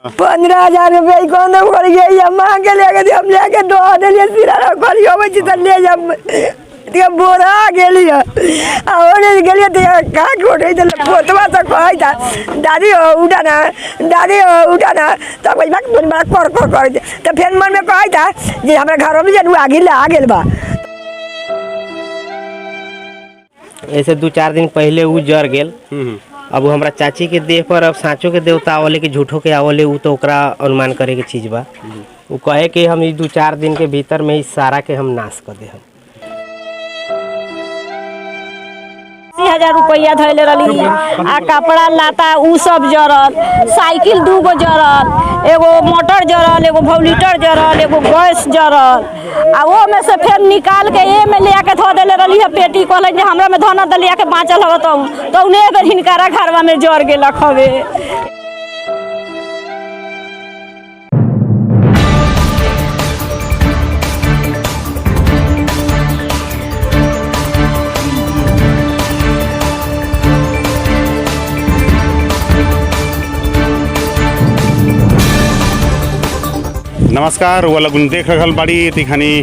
15,000 रुपया कौन कर गई मांग के लेके हम लेके दो दिलिए सिरा करी होवे छी त ले जब ते बोरा गेली और गेली ते का कोठे त फोटवा त कहै था दादी उठा ना त कोई बात बड़ा कर त फिर मन में कहै था जे हमरा घर में जनु आगे ला गेल बा। ऐसे 2-4 दिन पहले उ जर गेल। अब हमरा चाची के देह पर अब साँचो के देवता आवले कि झूठो के आवले उ तो ओकरा अनुमान करे के चीज बा। उ कहे कि हम 2-4 दिन के भीतर में इस सारा के हम नाश कर दे। 80,000 रुपया धैले रही आ कपड़ा लाता उ सब जरल, साइकिल 2 गो जरल, एगो मोटर जरल, एगो वोल्टर जरल, एगो गैस जरल आ वो में से फिर निकाल के ए में ले आके धो देले रही है पेटी कहले जे हमरा में धन दलिया के बाँचल हो तो ने बेर हिनकारा घरवा में जर गेलक हवे। नमस्कार वो लगन देख रहल बाड़ी तिखानी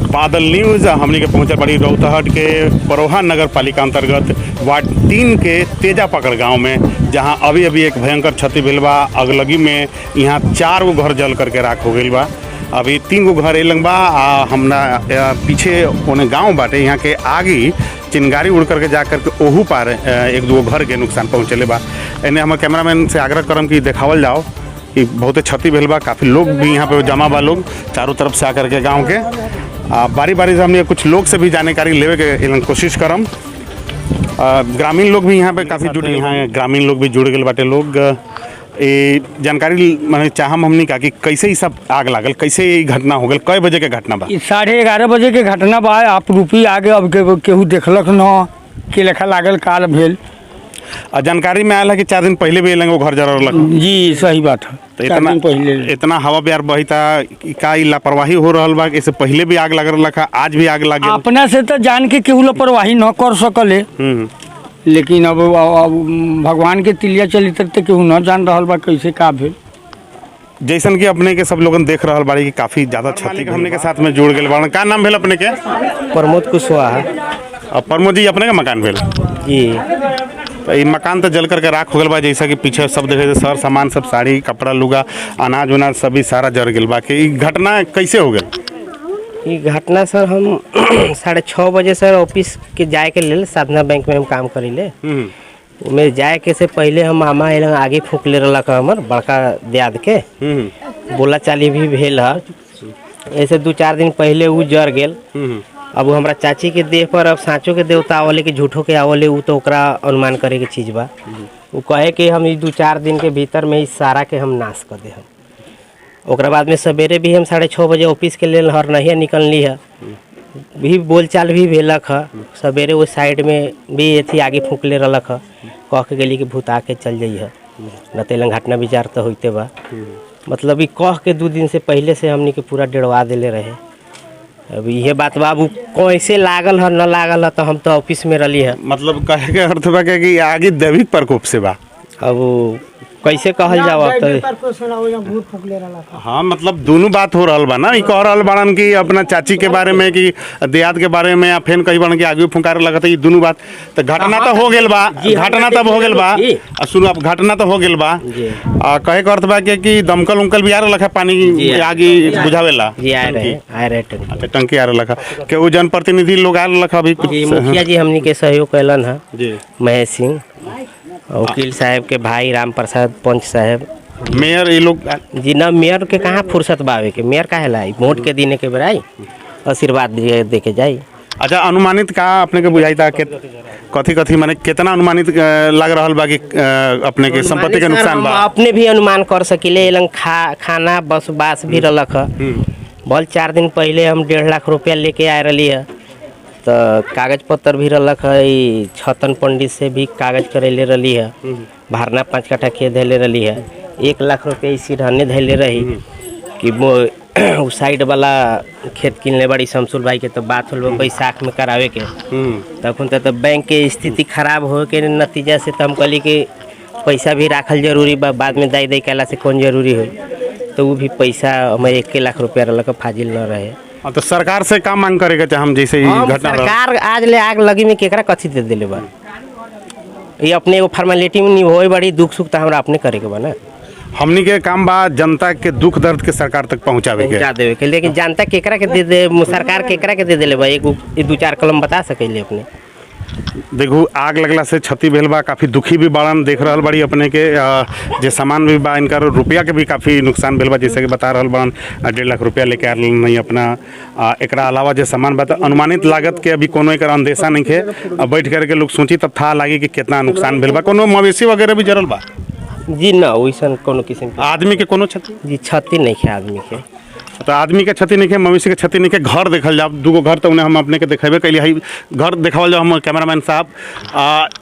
बादल न्यूज़ हमनी के पहुँचल बाड़ी रौतहट के परोहा नगर पालिका अंतर्गत वार्ड 3 के तेजा पकड़ गांव में, जहां अभी अभी एक भयंकर क्षति भेल बा। अगलगी में यहाँ 4 गो घर जल करके राख हो गई बा। अभी 3 गो घर एलंग बा आ हमरा पीछे ओने गाँव बाटे, यहाँ के आगे चिंगारी उड़ करके जा करके ओहू पार 1-2 घर के नुकसान पहुँचले बा। एने हम कैमरामैन से आग्रह करम कि देखावल जाओ कि बहुत क्षति भेल बा। काफ़ी लोग भी यहाँ पे जमा बा, लोग चारों तरफ से आकर के गांव के बारी बारी से हमने कुछ लोग से भी जानकारी लेवे के कोशिश करम। ग्रामीण लोग भी यहाँ पे काफ़ी जुड़े, यहाँ ग्रामीण लोग भी जुड़ गए बाटे। लोग ये जानकारी मैंने चाहम हमनी का कि कैसे ही सब आग लागल, कैसे ये घटना हो गल, कई बजे के घटना बा? 11:30 बजे के घटना बा। आप रुपी आगे अब केहू देखलक न के लेखा लागल काल भेल। जानकारी में आया है कि 4 दिन पहले भी वो घर जरा लग। जी सही बात है। तो इतना हवा प्यार बहिता का लापरवाही हो रहा बा? इससे पहले भी आग लग रहा, आज भी आग लगे। अपना से तो जान के केहू लापरवाही न कर सकले, लेकिन अब भगवान के तिलिया चली तक केहू न जान रहा बा कैसे का भेल। जैसन कि अपने के सब लोगन देख रहा बाड़ी कि काफी ज्यादा क्षति हमने के साथ में जुड़ गए बाड़न। का नाम भेल अपने के? प्रमोद कुशवाहा। प्रमोद जी, अपने का मकान भेल? जी। तो ये मकान तो जल करके राख हो गल बा, जैसा कि पीछे सब देखे सर सामान सब साड़ी कपड़ा लुगा अनाज उनाज सभी सारा जर गल बा। कि घटना कैसे हो गल? ये घटना सर हम 6:30 बजे सर ऑफिस के जाए के लेल साधना बैंक में हम काम करीले। उमें जाए के से पहले हम मामा आगे फूक ले रहा हमर बड़का दियाद के बोला चाली भी भेल है। ऐसे 2-4 दिन पहले उ जर गेल। अब हमरा चाची के देह पर अब साँचो के देवता आवले कि झूठो के आवले उ तो ओकरा अनुमान करे के चीज बा। उ कहे कि हम 2-4 दिन के भीतर में इस सारा के हम नाश कर दे। ओकरा बाद में सवेरे भी हम 6:30 बजे ऑफिस के लेल हर नहीं निकलनी है, भी बोलचाल भी भेलक है। सवेरे वो साइड में भी अथी आगे फूक ले रहा है, कह के गली कि भूत आके चल जाइ है, न तो घटना विचार तो होते बा। मतलब कह के 2 दिन से पहले से हमनी के पूरा डेढ़वा दिले रहे। अब ये बात बाबू कैसे लागल है न लागल है तो हम तो ऑफिस में रही है। मतलब कहे के अर्थ बा कि आगे दैविक प्रकोप से बा। अब कैसे कहल जाओ अब तो हाँ, मतलब दोनों बात हो रहा बा ना। ई कह रहा बाड़न कि अपना चाची के बारे में कि देहात के बारे में, या फिर कहीं बाड़न कि आगे फुंकार लगा। ये दोनों बात तो घटना तो हो गेल बा, घटना तब हो गेल बा। सुनो, अब घटना तो हो गेल बा। कहे के अर्थ बा कि दमकल उमकल भी आ रहा है पानी आगे बुझावेला? आ रहे टंकी आ रहा के वो जनप्रतिनिधि लोग आ रहा अभी? मुखिया जी हमनी के सहयोग कैलन है, महेश सिंह, वकील साहब के भाई राम प्रसाद पंच साहब, मेयर, ये लोग जी ना। मेयर के कहाँ फुर्सत बावे के, मेयर काहे लाई वोट के दिन के बेराई आशीर्वाद दे के जाई। अच्छा, अनुमानित का अपने के बुझाई था कि कथी माने कितना अनुमानित लग रहा बा कि अपने के संपत्ति के नुकसान बा? अपने भी अनुमान कर सकिले। एलन खाना बस बास भी रलक है। बल 4 दिन पहले हम 1.5 लाख रुपया लेके आ रही है, तो कागज पत्र भी रलक है। छतन पंडित से भी कागज करेले रही है, भरना 5 कट्ठा खेत धैले रही है। 1 लाख रुपया इसी रहने धैले रही कि उस साइड वाला खेत किनले बड़ी शमसुल भाई के। तो बात होल बैसाख में करावे के, तखन तो बैंक के स्थिति खराब हो के नतीजा से तो हम कहली कि पैसा भी राखल जरूरी बा, बाद में दाई दाई कैला से कौन जरूरी हो, तो वो भी पैसा हमें 1 लाख रुपया रहा फाजिल न रहे। हाँ, तो सरकार से का मांग करेगा चाहे हम जैसे ही हम घटना रहल? सरकार आज ले आग लगी में केकरा कथी दे दिले बा, ये अपने एगो फॉर्मेलिटी में निभावे बड़ी, दुख सुख तो हमरा अपने करे के बा ना, हमनी के काम बा जनता के दुख दर्द के सरकार तक पहुंचावे के। पहुंचा देवे के, लेकिन जनता केकरा के दे दे, सरकार केकरा के दे दिले बा, एगो 2-4 कलम बता सकेले अपने। देखू आग लगला से क्षति भेल बा, काफ़ी दुखी भी बाड़न, देख रहल बड़ी अपने के जे सामान भी बा इनका रुपया के भी काफ़ी नुकसान भेल बा, जैसे कि बता रहल बाड़न 1.5 लाख रुपया लेके आ रहल नहीं अपना। एकरा अलावा जे सामान बा तो अनुमानित लागत के अभी कोनो एकर अंदेशा नहीं है, बैठ करके लोग सोची तब था लागी कि कितना नुकसान भेल बा। कोनो मवेशी वगैरह भी जरल बा? जी ना, वैसन कोनो किस्म के आदमी के कोनो क्षति? जी क्षति नहीं है आदमी के, तो आदमी के क्षति नहीं है, मवेशी के क्षति नहीं है। घर देखल जाओ, 2 घर तो उन्हें हम अपने के देखेबे कैली है, घर देखावल जाओ हम कैमरामैन साहब।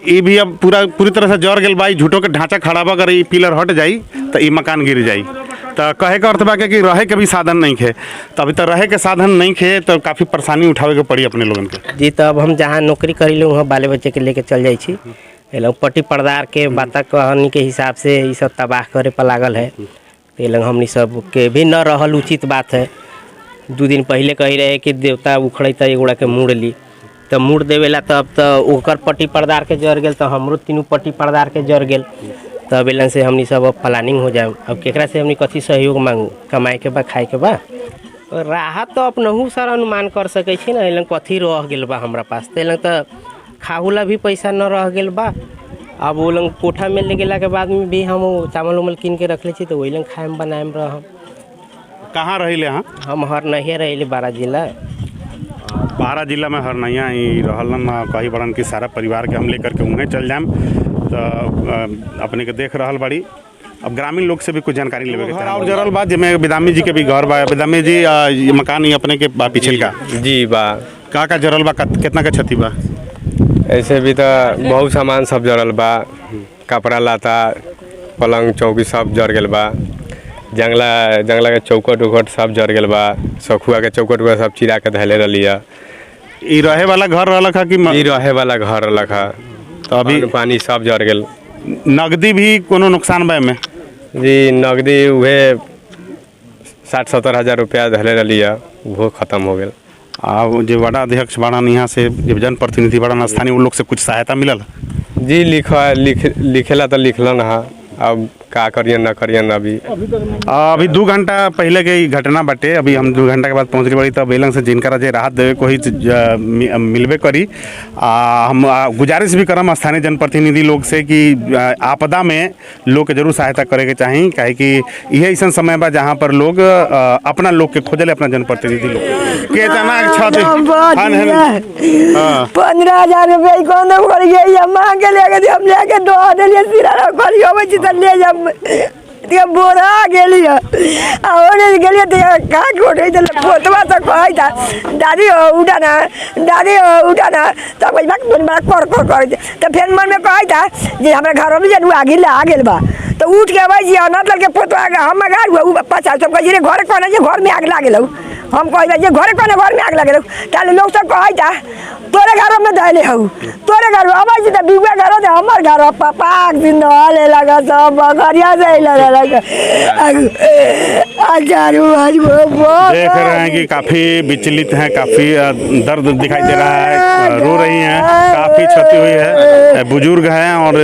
ये भी अब पूरी तरह से जर गेल बा, झूठो के ढांचा खड़ा बा, अगर ये पिलर हट जाई तो ये मकान गिर जाई। तो कहे का अर्थ बा कि रहे के भी साधन नहीं है, तो अभी तो रहे के साधन नहीं है तो काफ़ी परेशानी उठावे के पड़ी अपने लोगन के। जी तो अब हम जहाँ नौकरी करी वहाँ बाले बच्चे के लेके चल जाई छी, पट्टी पर्दार के बाता कहानी के हिसाब से ये सब तबाह करे पर लागल है, ये लग हमनी सब के भी न रहल उचित बात है। 2 दिन पहले कही रहे कि देवता उखड़े तो एगोड़ा के मुड़ ली, तो मुड़ देवेला तब तो ओकर पट्टी पर्दार के जर गेल, तो हमरो 3 पट्टी पर्दार के जर गेल, तब एलन से हमनी सब अब प्लानिंग हो जाए। अब केकरा से हमनी कथी सहयोग मांगू, कमाए के बा खाए के बा, राहत तो अपनहु सर अनुमान कर सके छी ना, एलन कथी रह गेल बा हमरा पास, तो एलन तो खाहुला भी पैसा न रह गेल बा। अब वो लोग कोठा में ले गेला के बाद में भी हम चावल उमल कीन के रख ले छी, तो वही लोग खाए में बनाए में रह। कहाँ रही ले? हम हरनहिया रही 12 जिला। 12 जिला में हरनहिया ही रहलन, कही बड़न कि सारा परिवार के हम लेकर के उन्हें चल जाम, तो अपने के देख रहल बड़ी। अब ग्रामीण लोग से भी कुछ जानकारी लेवे के चाहे और जरल बा, जिसमें विदामी जी के भी घर बा। विदामी जी ये मकान ही अपने के बा पीछे का? जी बा। का जरल बा, कितना का क्षति बा? ऐसे भी तो बहुत सामान सब जरल बा, कपड़ा लाता पलंग चौकी सब जर गेल बा, जंगला के चौकट उकट सब जर गेल बा, सखुआ के चौकट उकट सब चिरा के धैले रही है। ई रहे वाला घर रहलक है कि ई रहे वाला घर रहलक है, तो अभी पानी सब जर गेल। नगदी भी कोनो नुकसान बा में? जी नगदी उहे 60-70 हज़ार रुपया धैले रही है, वो खत्म हो गेल। जो बड़ा अध्यक्ष बड़ा यहाँ से जनप्रतिनिधि बड़ा स्थानीय उन लोग से कुछ सहायता मिलल? जी लिखेला तो लिखलन है, अब का करियन ना करियन। अभी 2 घंटा पहले के घटना बाटे, अभी हम 2 घंटा के बाद पहुँच बड़ी, तब एलन से जिनका जे राहत देवे को ही मिलबे करी। हम गुजारिश भी करम स्थानीय जनप्रतिनिधि लोग से कि आपदा में लोग के जरूर सहायता करे के चाही, काहे कि यह ऐसा समय बा जहाँ पर लोग अपना लोग के खोजले, अपना जनप्रतिनिधि लोग के जना 15,000 रुपया कौन कर गई मांग के लेके हम लेके दो दिलिए सिरा करियो बची त ले जब बोरा गेली और गेली तो का कोठे तो फोटवा तो कहै था दादी हो उठाना तब कोई बात कर तो फिर मन में कहै था जे हमरा घर में जनु आगे ला गेल बा, तो उठ के अबै जी अनत लगे फोटवा हम गाड़ हुआ 50 सब कह रे घर कोना जे घर में आग लागल हम कहै जे घर कोना घर में आग लागल, ताले लोग सब कहै था तोरे घर में धैले हऊ, तोरे घर अबै जी त बिगुआ घर दे हमर घर पापा दिन हले लगा सब घरिया से लगा देख रहे हैं कि काफ़ी विचलित हैं, काफ़ी दर्द दिखाई दे रहा है, रो रही हैं, काफ़ी क्षति हुई है, बुजुर्ग हैं। और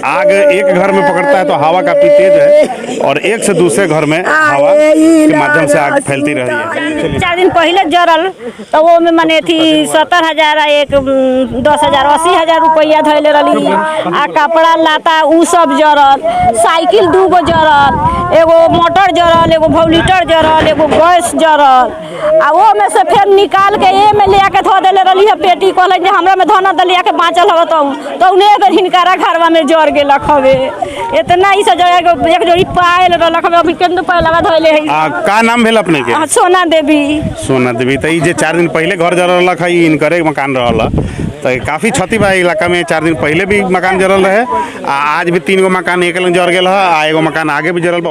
आग एक घर में पकड़ता है तो हवा काफ़ी तेज है और एक से दूसरे घर में हवा के माध्यम से आग फैलती रही है। 4 दिन पहले जरल तो वो में मने थी 70,000 एक 10,000 80,000 रुपया धैले रही, आ कपड़ा लाता उ सब जरल, साइकिल 2 गो जरल, एगो मोटर जरल, एगो वोल्टर जरल, एगो गैस जरल, आ वो में से फिर निकाल के ए में ले के धो देले रही है पेटी, कहले जे हमरा में धना दलिया के बाँचल हो तो उन्हें बेर हिनकारा घरवा में जर गेलक हवे। इतना ही सजा एक जोड़ी पायल रहलक हवे, अभी केंदु पायल लगा धोले है। का नाम भेल अपने के? सोना देवी। सोना देवी। तो ये 4 दिन पहले घर जरल है, इनकरे मकान रहल, तो काफ़ी क्षति बा इलाका में। 4 दिन पहले भी मकान जरल रहे, आज भी 3 गो मकान एक जर गेल है, आ एगो मकान आगे भी जरल बा।